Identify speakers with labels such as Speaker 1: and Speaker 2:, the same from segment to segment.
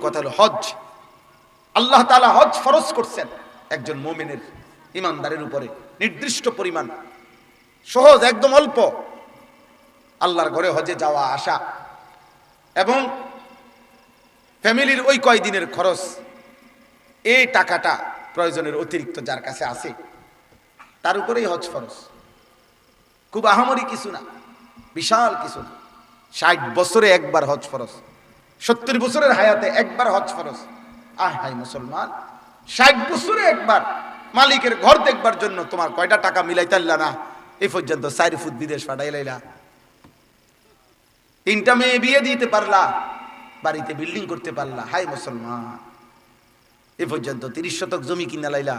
Speaker 1: কথা হলো হজ। আল্লাহ তাআলা হজ ফরজ করছেন একজন মুমিনের, ইমানদারের উপরে নির্দিষ্ট পরিমাণ, সহজ, একদম অল্প। আল্লাহর ঘরে হজে যাওয়া আসা এবং ফ্যামিলির ওই কয়দিনের খরচ, এই টাকাটা প্রয়োজনের অতিরিক্ত যার কাছে আছে তার উপরেই হজ ফরজ। খুব আহামরি কিছু না, বিশাল কিছু না। 60 বছরে একবার হজ ফরজ, 70 বছরের হায়াতে একবার হজ ফরজ। হাই মুসলমান, 60 বছরে একবার মালিকের ঘর দেখবার জন্য তোমার কয়টা টাকা মিলাইতে পারলা না? এই পর্যন্ত 4 ফুট বিদেশ পাঠাই লাইলা, 3টা মেয়ে বিয়ে দিতে পারলা, বাড়িতে বিল্ডিং করতে পারলা। হাই মুসলমান, এ পর্যন্ত 30 শতক জমি কিনা লাইলা,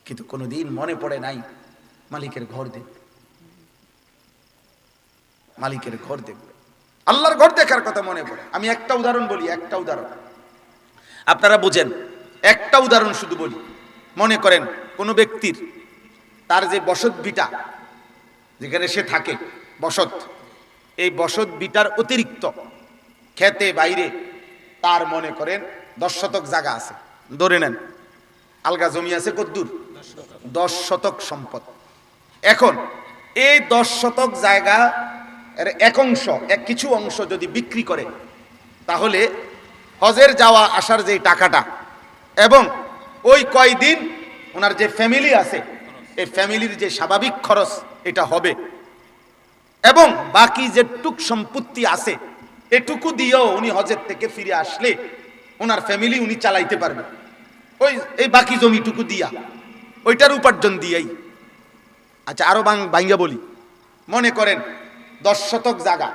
Speaker 1: কিন্তু কোনোদিন মনে পড়ে নাই মালিকের ঘর দেখবে, মালিকের ঘর দেখবে, আল্লাহর ঘর দেখার কথা মনে পড়ে। আমি একটা উদাহরণ বলি, একটা উদাহরণ আপনারা বুঝেন, একটা উদাহরণ শুধু বলি। মনে করেন কোনো ব্যক্তির তার যে বসত ভিটা যেখানে সে থাকে, বসত, এই বসত ভিটার অতিরিক্ত খেতে বাইরে তার মনে করেন 10 শতক জায়গা আছে, ধরে নেন আলগা জমি আছে কদ্দুর, 10 শতক সম্পদ। এখন এই 10 শতক জায়গা এর কিছু অংশ যদি বিক্রি করে, তাহলে হজের যাওয়া আসার যে টাকাটা এবং ওই কয়দিন ওনার যে ফ্যামিলি আছে, এই ফ্যামিলির যে স্বাভাবিক খরচ এটা হবে, এবং বাকি যে টুক সম্পত্তি আছে এটুকু দিয়েও উনি হজের থেকে ফিরে আসলে ওনার ফ্যামিলি উনি চালাইতে পারবে, ওই এই বাকি জমিটুকু দিয়া, ওইটার উপার্জন দিয়েই। আচ্ছা, আরো ভাঙ্গা বলি, মনে করেন 10 শতক জায়গা,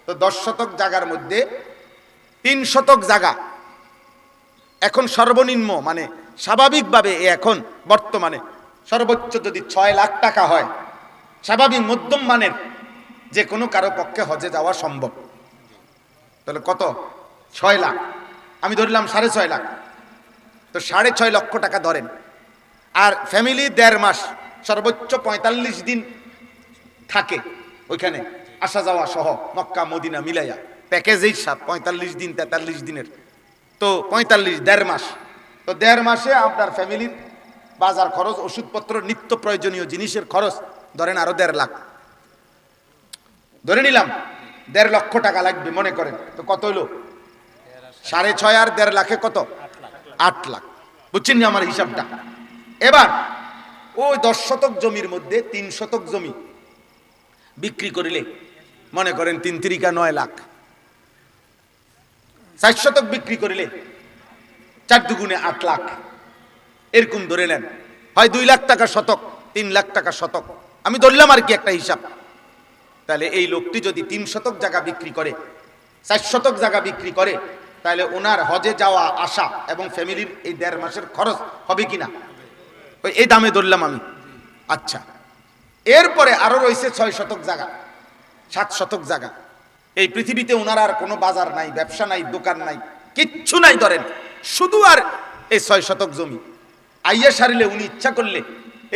Speaker 1: তো 10 শতক জায়গার মধ্যে 3 শতক জায়গা এখন সর্বনিম্ন মানে স্বাভাবিকভাবে এখন বর্তমানে সর্বোচ্চ যদি 6 লাখ টাকা হয়, স্বাভাবিক মধ্যম মানের যে কোনো কারো পক্ষে হজে যাওয়া সম্ভব। তাহলে কত? 6 লাখ, আমি ধরলাম 6.5 লাখ, তো 6.5 লক্ষ টাকা ধরেন। আর ফ্যামিলি 1.5 মাস, সর্বোচ্চ 45 দিন থাকে ওইখানে, আসা যাওয়া সহ মক্কা মদিনা মিলাইয়া প্যাকেজেই 45 দিন 43 দিনের, তো 45, 1.5 মাস। তো 1.5 মাসে আপনার ফ্যামিলির বাজার খরচ, ওষুধপত্র, নিত্য প্রয়োজনীয় জিনিসের খরচ ধরেন আরো 1.5 লাখ, ধরে নিলাম 1.5 লক্ষ টাকা লাগবে মনে করেন। তো কত হইলো? 6.5 আর 1.5 লাখে কত? 8 লাখ। বুঝছেন না আমার হিসাবটা? এবার ওই 10 শতক জমির মধ্যে 3 শতক জমি বিক্রি করিলে মনে করেন 3 তিরিকা 9 লাখ, 4 শতক বিক্রি করিলে 4 দুগুণে 8 লাখ, এরকম ধরে নেন। হয় 2 লাখ টাকা শতক, 3 লাখ টাকা শতক, আমি ধরলাম আর কি একটা হিসাব। তাহলে এই লোকটি যদি 3 শতক জায়গা বিক্রি করে, 4 শতক জায়গা বিক্রি করে, তাহলে ওনার হজে যাওয়া আসা এবং ফ্যামিলির এই 1.5 মাসের খরচ হবে কিনা? ওই এই দামে ধরলাম আমি। আচ্ছা, এরপরে আরো রয়েছে 6 শতক জায়গা, 7 শতক জায়গা। এই পৃথিবীতে ওনার আর কোনো বাজার নাই, ব্যবসা নাই, দোকান নাই, কিচ্ছু নাই ধরেন, শুধু আর এই 6 শতক জমি। আইয়া সারিলে উনি ইচ্ছা করলে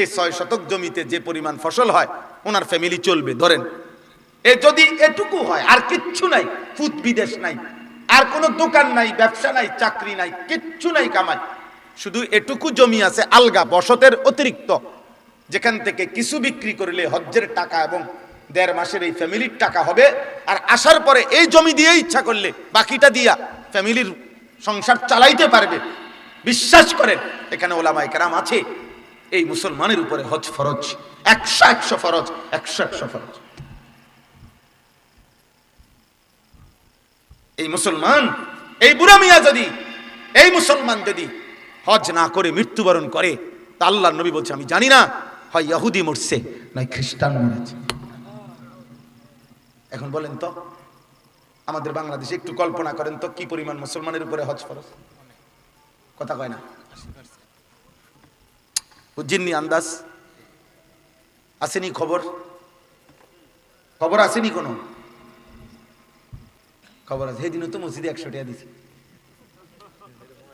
Speaker 1: এই 6 শতক জমিতে যে পরিমাণ ফসল হয় ওনার ফ্যামিলি চলবে ধরেন। যদি এটুকু হয়, আর কিচ্ছু নাই, ফুট বিদেশ নাই, আর কোনো দোকান নাই, ব্যবসা নাই, চাকরি নাই, কিচ্ছু নাই কামাই, শুধু এটুকু জমি আছে আলগা বসতের অতিরিক্ত, যেখান থেকে কিছু বিক্রি করলে হজ্জের টাকা এবং 1.5 মাসের এই ফ্যামিলির টাকা হবে। আর আসার পরে এই জমি দিয়ে ইচ্ছা করলে বাকিটা দিয়া ফ্যামিলির সংসার চালাইতে পারবে। বিশ্বাস করেন, এখানে ওলামায়ে কেরাম আছে, এই মুসলমানের উপরে হজ ফরজ, 100 ফরজ, 100 ফরজ। এই মুসলমান, এই বুড়া মিয়া যদি, এই মুসলমান যদি হজ না করে মৃত্যুবরণ করে, তা আল্লাহর নবী বলছে আমি জানি না হয় ইহুদি মরছে নয় খ্রিস্টান মরেছে। এখন বলেন তো আমাদের বাংলাদেশে একটু কল্পনা করেন তো কি পরিমাণ মুসলমানের উপরে হজ ফরজ? কথা কয় না, বুঝছেননি? আন্দাজ আসেনি? খবর আসেনি? কোনো খবর আছে? সেদিনও তো মসজিদে 100 টাকা দিছি,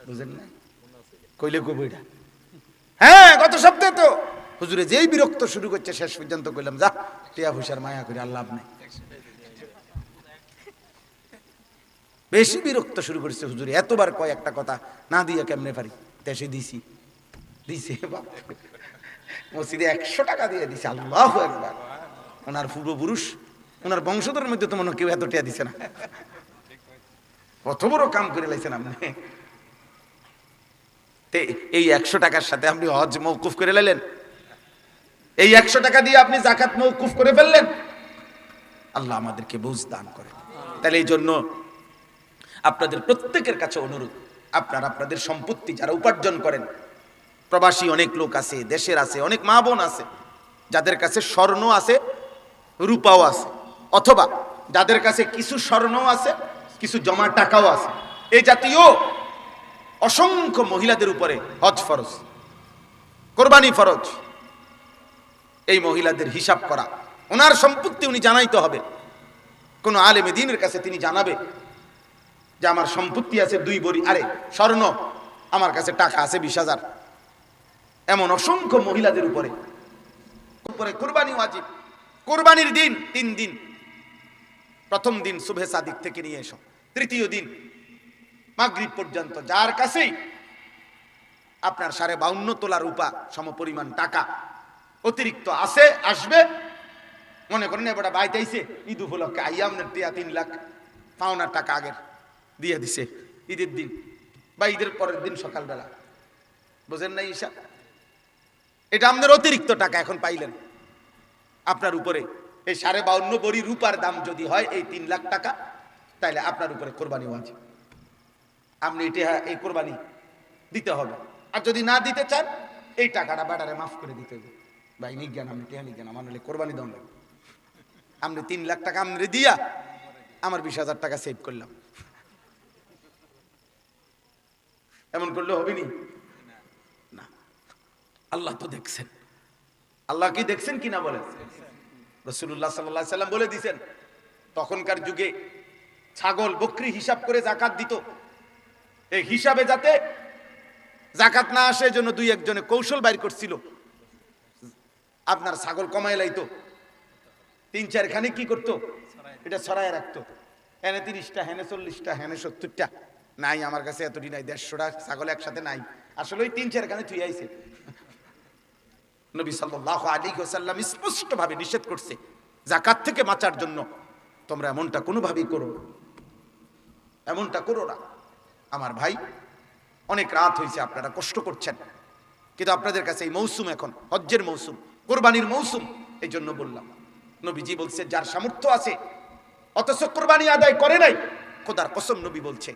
Speaker 1: বুঝেন না? কইলে কব এটা? হ্যাঁ, গত সপ্তাহে তো হুজুরে যেই বিরক্ত শুরু করছে, শেষ পর্যন্ত কইলাম যা, টিয়া পয়সার মায়া করে আর লাভ নাই। বেশি বিরক্ত শুরু করেছে। হুজুর এতবার কয় একটা কথা না দিয়ে কেমনে পারি, দেশে দিছি দিছে মসজিদে 100 টাকা দিয়ে দিছে। আল্লাহু আকবার। ওনার পূর্বপুরুষ, ওনার বংশধরের মধ্যে তো মনে হয় কেউ এত টাকা দিছে না। কত বড় কাম করে লাইছেন আপনি। এই 100 টাকার সাথে আপনি হজ মওকুফ করে লাইলেন, এই 100 টাকা দিয়ে আপনি যাকাত মওকুফ করে ফেললেন। আল্লাহ আমাদেরকে বুঝ দান করে। তাহলে এই জন্য আপনাদের প্রত্যেকের কাছে অনুরোধ, আপনারা আপনাদের সম্পত্তি যারা উপার্জন করেন, প্রবাসী অনেক লোক আছে, দেশের আছে, অনেক মা বোন আছে যাদের কাছে স্বর্ণ আছে, রূপাও আছে, অথবা যাদের কাছে কিছু স্বর্ণও আছে, কিছু জমা টাকাও আছে। এই জাতীয় অসংখ্য মহিলাদের উপরে হজ ফরজ, কোরবানি ফরজ। এই মহিলাদের হিসাব করা, ওনার সম্পত্তি উনি জানাইতে হবে। কোন আলেমে দ্বীনের কাছে তিনি জানাবে যে আমার সম্পত্তি আছে 2 ভরি, আরে স্বর্ণ, আমার কাছে টাকা আছে 20,000। এমন অসংখ্য মহিলাদের উপরে কোরবানি ওয়াজিব। কোরবানির দিন 3 দিন, প্রথম দিন সুবহে সাদিক থেকে নিয়ে এসো, তৃতীয় দিন মাগরিব পর্যন্ত যার কাছেই আপনার 52.5 তোলা রূপা সমপরিমাণ টাকা অতিরিক্ত আছে, আসবে, মনে করেন এবারে বাইতে আইছে ঈদ উপলক্ষে, আইয়া আপনার 3 লাখ পাওনার টাকা আগের দিয়ে দিছে ঈদের দিন বা ঈদের পরের দিন সকালবেলা, বুঝেন না ঈশা, এটা আপনার অতিরিক্ত টাকা এখন পাইলেন। আপনার উপরে এই 52.5 ভরি রূপার দাম যদি হয় এই 3 লাখ টাকা, তাইলে আপনার উপরে কোরবানি ওয়াজিব। আপনি এটা এই কোরবানি দিতে হবে। আর যদি না দিতে চান, এই টাকাটা বাড়ারে মাফ করে দিতে হবে। ভাই নিজ্ঞান, আপনি টেহা নিজ্ঞান, আমার নাহলে কোরবানি দেওয়া লাগবে। আপনি 3 লাখ টাকা আপনি দিয়া আমার 20,000 টাকা সেভ করলাম, এমন করলে হবে নি না। আল্লাহ তো দেখছেন, আল্লাহ কি দেখছেন কিনা বলেন। রাসূলুল্লাহ সাল্লাল্লাহু আলাইহি সাল্লাম বলে দিয়েছেন, তখনকার যুগে ছাগল বকরি হিসাব করে যাকাত দিত। এই হিসাবে যাতে যাকাত না আসে জন্য 2-1 জনে কৌশল বাইর করছিল। আপনার ছাগল কমায় লাইতো, 3-4 খানি কি করতো, এটা ছড়ায় রাখতো। হেনে 30টা, হেনে 40টা, হেনে 70টা, নাই আমার কাছে এতটি নাই, 150টা ছাগল একসাথে নাই, আসলে ওই 3-4 খানি থুই আইছে। নবী সাল্লাল্লাহু আলাইহি ওয়াসাল্লাম স্পষ্ট ভাবে নিষেধ করছে যাকাত থেকে বাঁচার জন্য তোমরা এমনটা কোনোভাবেই করো, এমনটা করো না। আমার ভাই, অনেক রাত হয়েছে, আপনারা কষ্ট করছেন, কিন্তু আপনাদের কাছে এই মৌসুম এখন হজ্জের মৌসুম, কোরবানির মৌসুম, এই জন্য বললাম। নবীজি বলছে যার সামর্থ্য আছে অথচ কোরবানি আদায় করে নাই, খোদার কসম নবী বলছে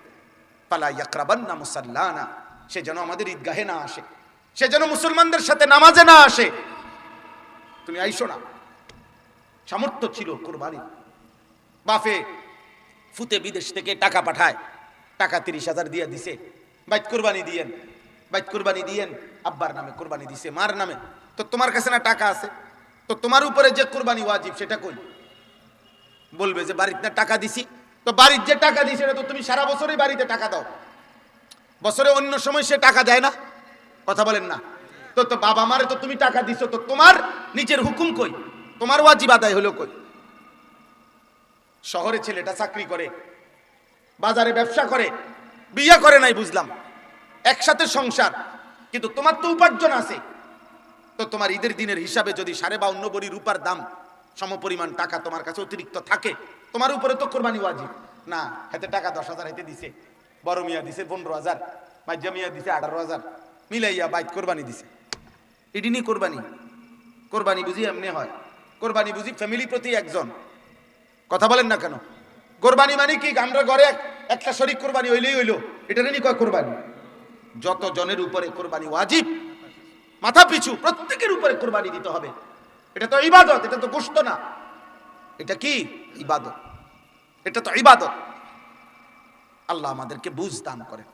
Speaker 1: ফালা ইয়াকরাবান্না মুসাল্লানা, সে যেন আমাদের ঈদগাহে না আসে, সে যেন মুসলমানদের সাথে নামাজে না আসে। তুমি আইসো না, সামর্থ্য ছিল কোরবানি, বাফে ফুতে বিদেশ থেকে টাকা পাঠায়, টাকা 30,000 দিয়ে দিছে, বাইত কোরবানি দিয়েন, বাইত কোরবানি দিয়েন, আব্বার নামে কোরবানি দিছে, মার নামে, তো তোমার কাছে না টাকা আছে, তো তোমার উপরে যে কোরবানি ওয়াজিব সেটা কই? বলবে যে বাড়িতে না টাকা দিছি, তো বাড়ির যে টাকা দিছে সেটা তো তুমি সারা বছরই বাড়িতে টাকা দাও, বছরে অন্য সময় সে টাকা দেয় না, কথা বলেন না? তো তো বাবা মারে তো তুমি টাকা দিছো, তো তোমার নিজের হুকুম কই, তোমার ওয়াজিব আদায় হলো কই? শহরে ছেলেটা চাকরি করে, বাজারে ব্যবসা করে, বিয়ে করে নাই বুঝলাম, একসাথে সংসার, কিন্তু তোমার তো উপার্জন আছে, তো তোমার ঈদের দিনের হিসাবে যদি 52.5 ভরি রূপার দাম সমপরিমাণ টাকা তোমার কাছে অতিরিক্ত থাকে, তোমার উপরে তো কোরবানি ওয়াজিব না। হাতে টাকা 10,000 হাতে দিছে, বড় মিয়া দিছে 15,000, মাইজা মিয়া দিছে 18,000, মিলাইয়া বাইত কোরবানি দিছে, এটি নিয়ে কোরবানি? কোরবানি বুঝি এমনি হয়? কোরবানি বুঝি ফ্যামিলি প্রতি একজন, কথা বলেন না কেন? কোরবানি মানে কি আমরা ঘরে একটা শরীক কোরবানি হইলেই হইলো, এটা নিয়ে কয় কোরবানি? যত জনের উপরে কোরবানি ওয়াজিব, মাথা পিছু প্রত্যেকের উপরে কোরবানি দিতে হবে। এটা তো ইবাদত, এটা তো গোশত না, এটা কি ইবাদত, এটা তো ইবাদত। আল্লাহ আমাদেরকে বুঝ দান করেন।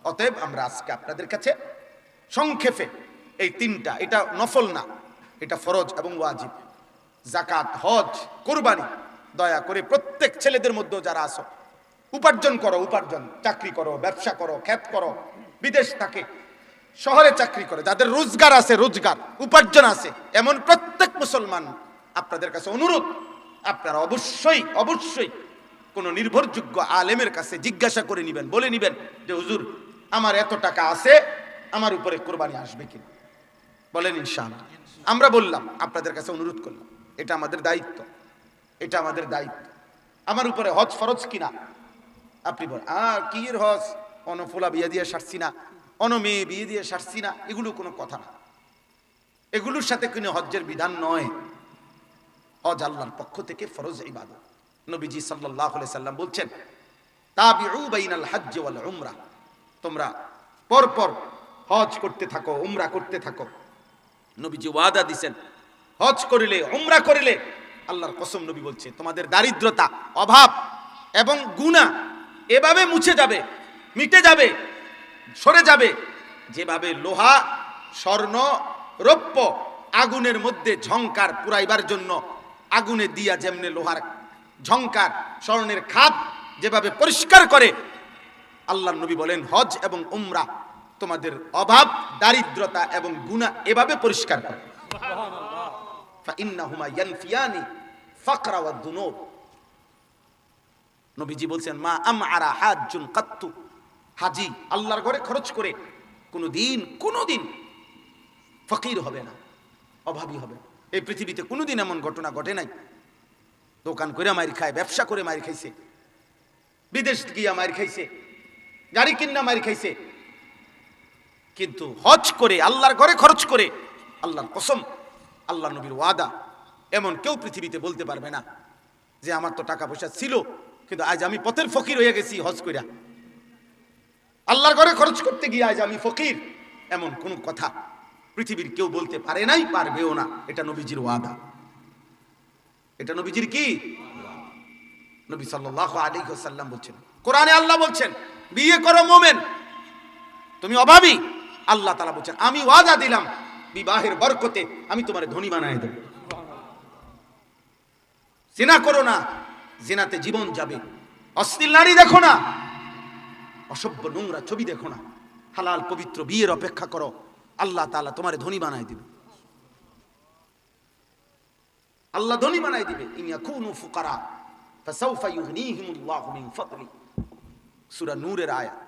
Speaker 1: অতএব আমরা আজকে আপনাদের কাছে সংক্ষেপে এই 3টা, এটা নফল না, এটা ফরজ এবং ওয়াজিব, যাকাত, হজ, কোরবানি, দয়া করে প্রত্যেক ছেলেদের মধ্যে যারা আছো উপার্জন করো, উপার্জন, চাকরি করো, ব্যবসা করো, ক্ষেত করো, বিদেশ থাকে, শহরে চাকরি করে, যাদের রোজগার আছে, রোজগার উপার্জন আছে, এমন প্রত্যেক মুসলমান আপনাদের কাছে অনুরোধ, আপনারা অবশ্যই অবশ্যই কোন নির্ভরযোগ্য আলেমের কাছে জিজ্ঞাসা করে নিবেন, বলে নিবেন যে হুজুর আমার এত টাকা আছে, আমার উপরে কোরবানি আসবে কিনা, বলেন ইনশাআল্লাহ। আমরা বললাম, আপনাদের কাছে অনুরোধ করলাম, এটা আমাদের দায়িত্ব, এটা আমাদের দায়িত্ব। আমার উপরে হজ ফরজ কিনা আপনি বলেন, কি এর হজ, অনফোলা বিয়ে দিয়ে সারছি না, মেয়ে বিয়ে দিয়ে সারছি না, এগুলো কোনো কথা না, এগুলোর সাথে কোনো হজ্জের বিধান নয়। হজ আল্লাহর পক্ষ থেকে ফরজ ইবাদত। নবীজি সাল্লাল্লাহু আলাইহি সাল্লাম বলছেন, তাবিউ বাইনাল হজ্জ ওয়াল উমরা, তোমরা পরপর হজ করতে থাকো, উমরা করতে থাকো। নবীজি ওয়াদা দিবেন, হজ করিলে উমরা করিলে, আল্লাহর কসম নবী বলছে, তোমাদের দারিদ্রতা, অভাব এবং গুনাহ এভাবে মুছে যাবে, মিটে যাবে, সরে যাবে, যেভাবে লোহা, স্বর্ণ, রৌপ্য আগুনের মধ্যে ঝংকার পুরাইবার জন্য আগুনে দিয়া যেমনে লোহার ঝংকার, স্বর্ণের খাদ যেভাবে পরিষ্কার করে, আল্লাহর নবী বলেন হজ এবং উমরা তোমাদের অভাব, দারিদ্রতা এবং গুনাহ এভাবে পরিষ্কার করে। ফাইন্নাহুমা ইয়ানফিয়ানি ফাকরা ওয়াদ দুনুব। নবীজি বলছেন, মা আমআরা হাজ্জুন কাত্তু, হাজি আল্লাহর ঘরে খরচ করে কোনোদিন ফকির হবে না, অভাবী হবে না। এই পৃথিবীতে কোনোদিন এমন ঘটনা ঘটে নাই, দোকান করে মাইর খায়, ব্যবসা করে মাইর খাইছে, বিদেশ গিয়া মাইর খাইছে, গাড়ি কিনা মাইর খাইছে, কিন্তু হজ করে আল্লাহর ঘরে খরচ করে, আল্লাহর কসম, আল্লাহ নবীর ওয়াদা, এমন কেউ পৃথিবীতে বলতে পারবে না যে আমার তো টাকা পয়সা ছিল কিন্তু আজ আমি পথের ফকির হয়ে গেছি হজ কইরা, আল্লাহর ঘরে খরচ করতে গিয়ে আজ আমি ফকির, এমন কোন কথা পৃথিবীর কেউ বলতে পারে নাই, পারবেও না। এটা নবীজির ওয়াদা, এটা নবীজির কি? নবী সাল্লাল্লাহু আলাইহি ওয়াসাল্লাম বলছেন, কোরআনে আল্লাহ বলছেন, বিয়ে করো মোমেন, তুমি অভাবী, আল্লাহ তাআলা বলছেন আমি ওয়াদা দিলাম বিবাহের বরকতে আমি তোমারে ধনী বানায় দেব। জিনা করো না, জিনাতে জীবন যাবে। অশ্লীল নারী দেখো না, অসভ্য নোংরা ছবি দেখো না, হালাল পবিত্র বিয়ের অপেক্ষা করো, আল্লাহ তাআলা তোমারে ধনী বানায় দিবে, আল্লাহ ধনী বানায় দিবে। ইন ইয়াকুনু ফুকারা ফাসাউফা ইউগনিহিমুল্লাহু মিন ফাদলি, সূরা নূরের আয়াত।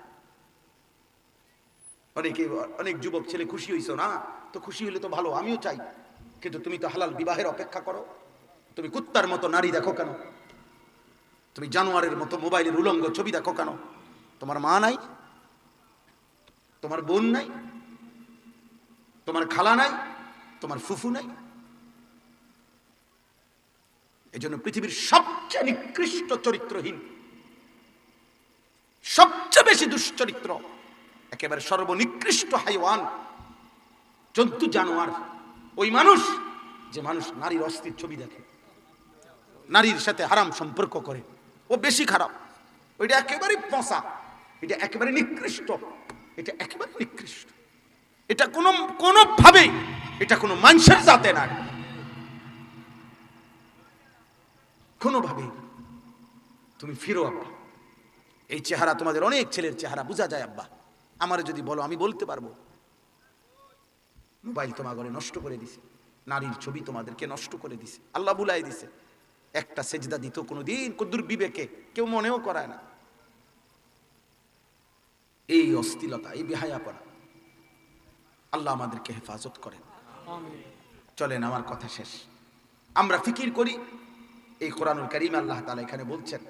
Speaker 1: অনেক যুবক ছেলে খুশি হইছো না, তো খুশি হলে তো ভালো, আমিও চাই, কিন্তু তুমি তো হালাল বিবাহের অপেক্ষা করো। তুমি কুত্তার মতো নারী দেখো কেন? তুমি জানোয়ারের মতো মোবাইলের উলঙ্গ ছবি দেখো কেন? তোমার মা নাই, তোমার বোন নাই, তোমার খালা নাই, তোমার ফুফু নাই? এজন্য পৃথিবীর সবচেয়ে নিকৃষ্ট চরিত্রহীন, সবচেয়ে বেশি দুশ্চরিত্র, একেবারে সর্বনিকৃষ্ট হাইওয়ান, জন্তু, জানোয়ার ওই মানুষ যে মানুষ নারীর অস্থির ছবি দেখে, নারীর সাথে হারাম সম্পর্ক করে, ও বেশি খারাপ। ওইটা একেবারে পচা, এটা একেবারে নিকৃষ্ট, এটা একেবারে নিকৃষ্ট। এটা কোনোভাবেই এটা কোনো মানুষের জাতে না, কোনোভাবেই। তুমি ফিরো আব্বা, এই চেহারা তোমাদের অনেক ছেলের চেহারা বোঝা যায় আব্বা, আমার যদি বলো আমি বলতে পারবো। মোবাইল তোমার ঘরে নষ্ট করে দিছে, নারীর ছবি তোমাদেরকে নষ্ট করে দিছে, আল্লাহ বুলাই দিছে। একটা সেজদা দিত কোনোদিন কদ্দুর বিবেকে কেউ মনেও করায় না। এই অস্থিলতা, এই বেহায়াপনা, আল্লাহ আমাদেরকে হেফাজত করেন। চলেন, আমার কথা শেষ। আমরা ফিকির করি, এই কোরআনুল কারীম আল্লাহ তাআলা এখানে বলছেন,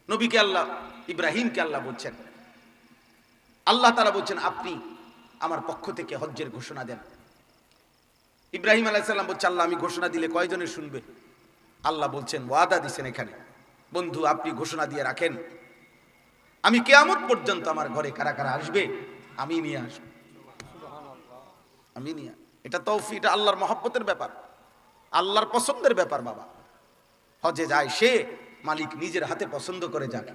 Speaker 1: নবীকে আল্লাহ, ইব্রাহিমকে আল্লাহ বলছেন, আল্লাহ তাআলা বলছেন আপনি আমার পক্ষ থেকে হজ্জের ঘোষণা দেন। ইব্রাহিম আলাইহিস সালাম বলছে, আল্লাহ আমি ঘোষণা দিলে কয়জনে শুনবে? আল্লাহ বলছেন, ওয়াদা দিছেন এখানে, বন্ধু আপনি ঘোষণা দিয়ে রাখেন, আমি কিয়ামত পর্যন্ত আমার ঘরে কারা কারা আসবে আমি নিয়ে আসবো, আমি নিয়ে। এটা তৌফিক, এটা আল্লাহর মহব্বতের ব্যাপার, আল্লাহর পছন্দের ব্যাপার। বাবা হজে যায় সে, মালিক নিজের হাতে পছন্দ করে যাকে,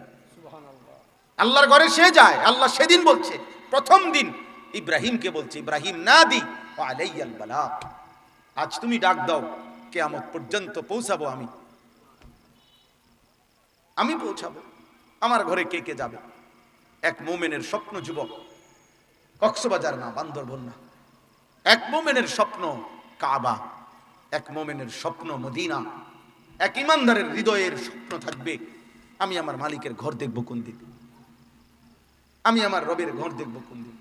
Speaker 1: আল্লাহর ঘরে সে যায়। আল্লাহ সেদিন বলছে, প্রথম দিন ইব্রাহিমকে বলছে, ইব্রাহিম নাদি ওয়া আলাইয়াল বালাগ, আজ তুমি ডাক দাও, কিয়ামত পর্যন্ত পৌঁছাবো আমি পৌঁছাবো। আমার ঘরে কে কে যাবে? এক মুমিনের স্বপ্ন যুবক, কক্সবাজার না, বান্দরবন না, এক মুমিনের স্বপ্ন কাবা, এক মুমিনের স্বপ্ন মদিনা, এক ইমানদারের হৃদয়ের স্বপ্ন থাকবে আমি আমার মালিকের ঘর দেখব কোন দিন, আমি আমার রবের ঘর দেখব কোন দিন।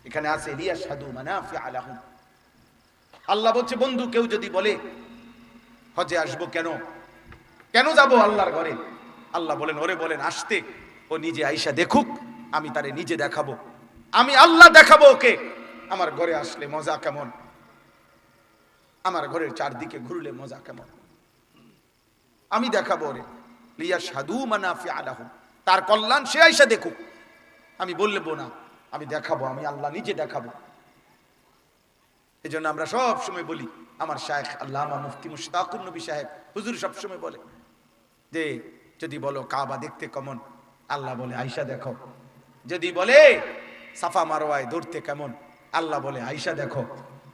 Speaker 1: এখানে আছে লিয়াশহাদু মানাফিআ লাহুম। আল্লাহ বলছে বন্ধু কেউ যদি বলে হজে আসবো, কেন কেন যাব আল্লাহর ঘরে, আল্লাহ বলেন ওরে বলেন আসতে, ও নিজে আইসা দেখুক, আমি তারে নিজে দেখাবো, আমি আল্লাহ দেখাবো ওকে আমার ঘরে আসলে মজা কেমন, আমার ঘরের চারদিকে ঘুরলে মজা কেমন, আমি দেখাবো ওরে। লিয়াশহাদু মানাফিআ লাহুম, তার কল্যাণ সে আইসা দেখুক, আমি বলবো না, আমি দেখাবো, আমি আল্লাহ নিজে দেখাবো। এই জন্য আমরা সব সময় বলি, আমার শায়েখ আল্লামা মুফতি মুশতাকুর নবী সাহেব হুজুর সব সময় বলে যে যদি বলো কাবা দেখতে কেমন, আল্লাহ বলে আইসা দেখো। যদি বলে সাফা মারওয়ায় দৌড়তে কেমন, আল্লাহ বলে আইসা দেখো।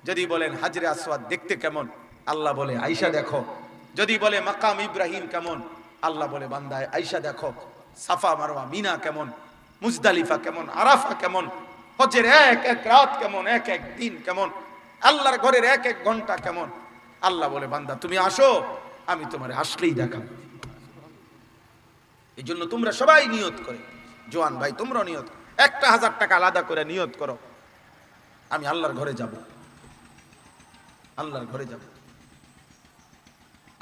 Speaker 1: যদি বলেন হাজরে আসওয়াদ দেখতে কেমন, আল্লাহ বলে আইসা দেখো। যদি বলে মাকাম ইব্রাহিম কেমন, আল্লাহ বলে বান্দায় আইসা দেখো। সাফা মারওয়া মিনা কেমন, মুজদালিফা কেমন, আরাফা কেমন, হজের এক এক রাত কেমন, এক এক দিন কেমন, আল্লাহর ঘরের এক এক ঘন্টা কেমন, আল্লাহ বলে বান্দা তুমি আসো, আমি তোমার আসলেই দেখাবো। এই জন্য তোমরা সবাই নিয়ত করে, জোয়ান ভাই তোমরাও নিয়ত, 1000 টাকা আলাদা করে নিয়ত করো, আমি আল্লাহর ঘরে যাব, আল্লাহর ঘরে যাব।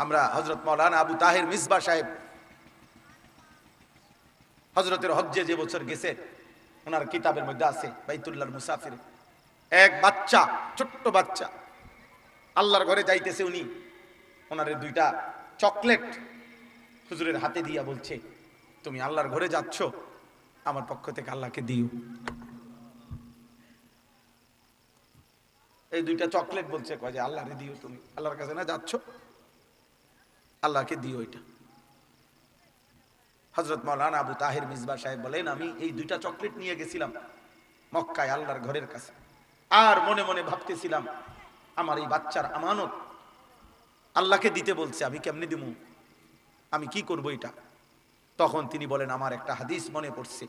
Speaker 1: আমরা হযরত মাওলানা আবু তাহের মিসবাহ সাহেব হযরতের হজ্জে যে বছর গেছে, ওনার কিতাবের মধ্যে আছে বাইতুল্লাহর মুসাফির, এক বাচ্চা, ছোট্ট বাচ্চা আল্লাহর ঘরে যাইতেছে, উনি ওনারে 2টা চকলেট হুজুরের হাতে দিয়া বলছে তুমি আল্লাহর ঘরে যাচ্ছ, আমার পক্ষ থেকে আল্লাহকে দিও। এই 2টা চকলেট বলছে কয় যে আল্লাহরে দিও, তুমি আল্লাহর কাছে না যাচ্ছ, আল্লাহকে দিও। এটা হযরত মাওলানা আবু তাহের মিসবাহ সাহেব বলেন আমি এই 2টা চকলেট নিয়ে গেছিলাম মক্কায় আল্লাহর ঘরের কাছে, আর মনে মনে ভাবতেছিলাম আমার এই বাচ্চার আমানত আল্লাহকে দিতে বলছে, আমি কেমনে দিব, আমি কি করব এটা। তখন তিনি বলেন আমার একটা হাদিস মনে পড়ছে,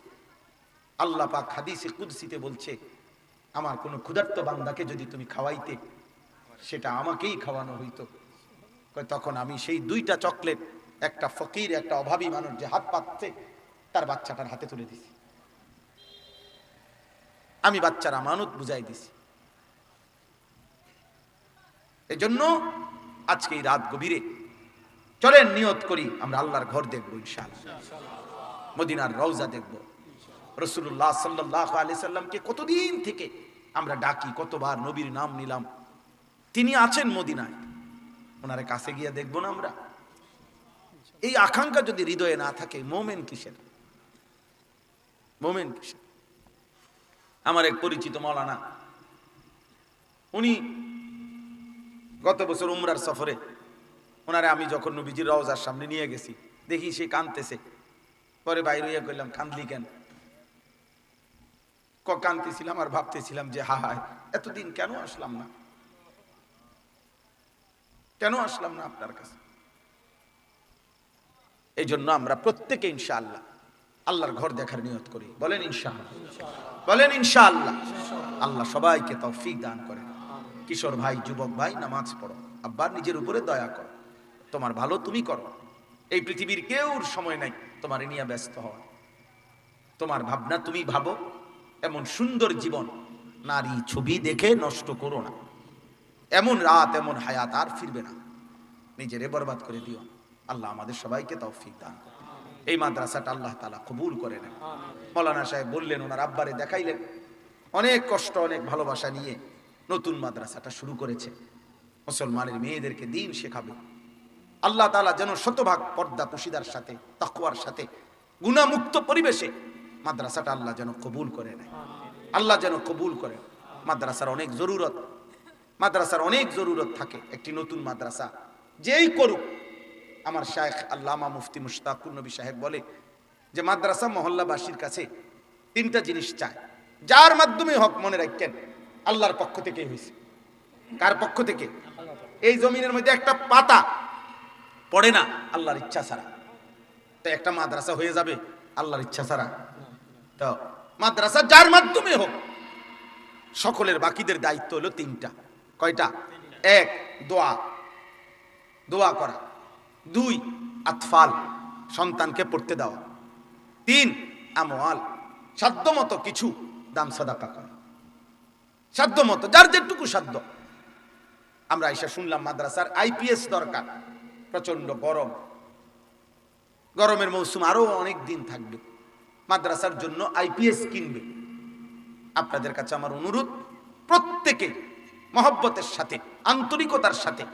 Speaker 1: আল্লাহ পাক হাদিসে কুদসিতে বলছে আমার কোনো ক্ষুধার্ত বান্দাকে যদি তুমি খাওয়াইতে, সেটা আমাকেই খাওয়ানো হইতো। তখন আমি সেই 2টা চকলেট একটা ফকির, একটা অভাবী মানুষ যে হাত পাচ্ছে, তার বাচ্চাটার হাতে তুলে দিছি, আমি বাচ্চার আমানত বুঝাই দিছি। এই জন্য আজকে এই রাত গভীরে চলেন নিয়ত করি আমরা আল্লাহর ঘর দেখবো ইনশাআল্লাহ, মদিনার রওজা দেখব। রাসূলুল্লাহ সাল্লাল্লাহু আলাইহি সাল্লামকে কতদিন থেকে আমরা ডাকি, কতবার নবীর নাম নিলাম, তিনি আছেন মদিনায়, ওনার কাছে গিয়ে দেখবো না আমরা? এই আকাঙ্ক্ষা যদি হৃদয়ে না থাকে, মোমেন কিসের, মোমেন কিসের? আমার এক পরিচিত মাওলানা, উনি গত বছর উমরার সফরে ওনারে আমি যখন নবীজির রওজার সামনে নিয়ে গেছি, দেখি সে কাঁদতেছে। পরে বাইরে হইয়া কইলাম কাঁদলি কেন? কাঁদতেছিলাম আর ভাবতেছিলাম যে হায় এতদিন কেন আসলাম না, কেন আসলাম না আপনার কাছে। এই জন্য আমরা প্রত্যেকে ইনশাআল্লাহ আল্লাহর ঘর দেখার নিয়ত করি, বলেন ইনশাআল্লাহ, বলেন ইনশাআল্লাহ। আল্লাহ সবাইকে তৌফিক দান করেন। কিশোর ভাই, যুবক ভাই, নামাজ পড়ো, আব্বার নিজের উপরে দয়া করো, তোমার ভালো তুমি করো। এই পৃথিবীর কেউর সময় নাই তোমার নিয়ে ব্যস্ত হওয়ার, তোমার ভাবনা তুমি ভাবো। এমন সুন্দর জীবন নারী ছবি দেখে নষ্ট করো না, এমন রাত এমন হায়াত আর ফিরবে না, নিজেরে বরবাদ করে দিও। আল্লাহ আমাদের সবাইকে তৌফিক দান করুন। এই মাদ্রাসাটা আল্লাহ তাআলা কবুল করে নেন। মাওলানা সাহেব বললেন ওনার আব্বারে দেখাইলেন, অনেক কষ্ট অনেক ভালোবাসা নিয়ে নতুন মাদ্রাসাটা শুরু করেছে, মুসলমানের মেয়েদেরকে দ্বীন শেখাবে। আল্লাহ তাআলা যেন শতভাগ পর্দা পুশিদার সাথে, তাকওয়ার সাথে, গুনাহমুক্ত পরিবেশে মাদ্রাসাটা আল্লাহ যেন কবুল করে নেয়, আল্লাহ যেন কবুল করেন। মাদ্রাসার অনেক জরুরত, মাদ্রাসার অনেক জরুরত থাকে। একটি নতুন মাদ্রাসা যেই করুক, আমার শায়েখ আল্লামা মুফতি মুশতাকুর নবী সাহেব বলে যে মাদ্রাসা মহল্লাবাসীর কাছে 3টা জিনিস চায়, যার মাধ্যমে হক মনে রাখেন আল্লাহর পক্ষ থেকে হয়েছে। কার পক্ষ থেকে? এই জমিনের মধ্যে একটা পাতা পড়ে না আল্লাহর ইচ্ছা ছাড়া। তো একটা মাদ্রাসা হয়ে যাবে আল্লাহর ইচ্ছা ছাড়া? তো মাদ্রাসা যার মাধ্যমে হোক, সকলের বাকিদের দায়িত্ব হলো 3টা। কয়টা? 1 দোয়া, দোয়া করা। 2 আতফাল, সন্তানকে পড়তে দেওয়া। 3 আমওয়াল, সাধ্যমতো কিছু দান সাদাকা করা, সাধ্যমতো যার যেটুকু সাধ্য। আমরা এসে শুনলাম মাদ্রাসার আইপিএস দরকার, প্রচন্ড গরম, গরমের মৌসুম আরো অনেক দিন থাকবে, মাদ্রাসার জন্য আইপিএস কিনবে। আপনাদের কাছে আমার অনুরোধ, প্রত্যেকে মহব্বতের সাথে, আন্তরিকতার সাথে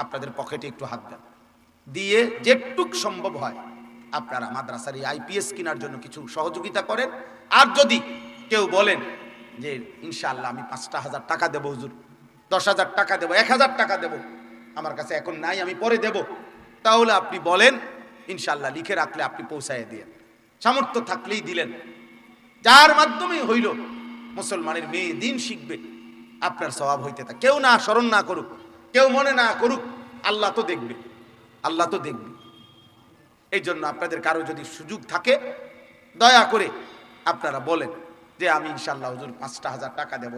Speaker 1: আপনাদের পকেটে একটু হাত দেন, দিয়ে যেটুক সম্ভব হয় আপনারা মাদ্রাসার এই আইপিএস কেনার জন্য কিছু সহযোগিতা করেন। আর যদি কেউ বলেন যে ইনশাআল্লাহ আমি 5,000 টাকা দেবো হুজুর, 10,000 টাকা দেবো, 1,000 টাকা দেবো, আমার কাছে এখন নাই, আমি পরে দেব, তাহলে আপনি বলেন, ইনশাআল্লাহ লিখে রাখলে আপনি পৌঁছায় দিয়ে, সামর্থ্য থাকলেই দিলেন। যার মাধ্যমে হইল মুসলমানের মেয়ে দিন শিখবে, আপনার স্বভাব হইতে থাকে। কেউ না স্মরণ না করুক, কেউ মনে না করুক, আল্লাহ তো দেখবে, আল্লাহ তো দেখবে। এই জন্য আপনাদের কারো যদি সুযোগ থাকে, দয়া করে আপনারা বলেন যে আমি ইনশাআল্লাহ হুজুর 5,000 টাকা দেবো,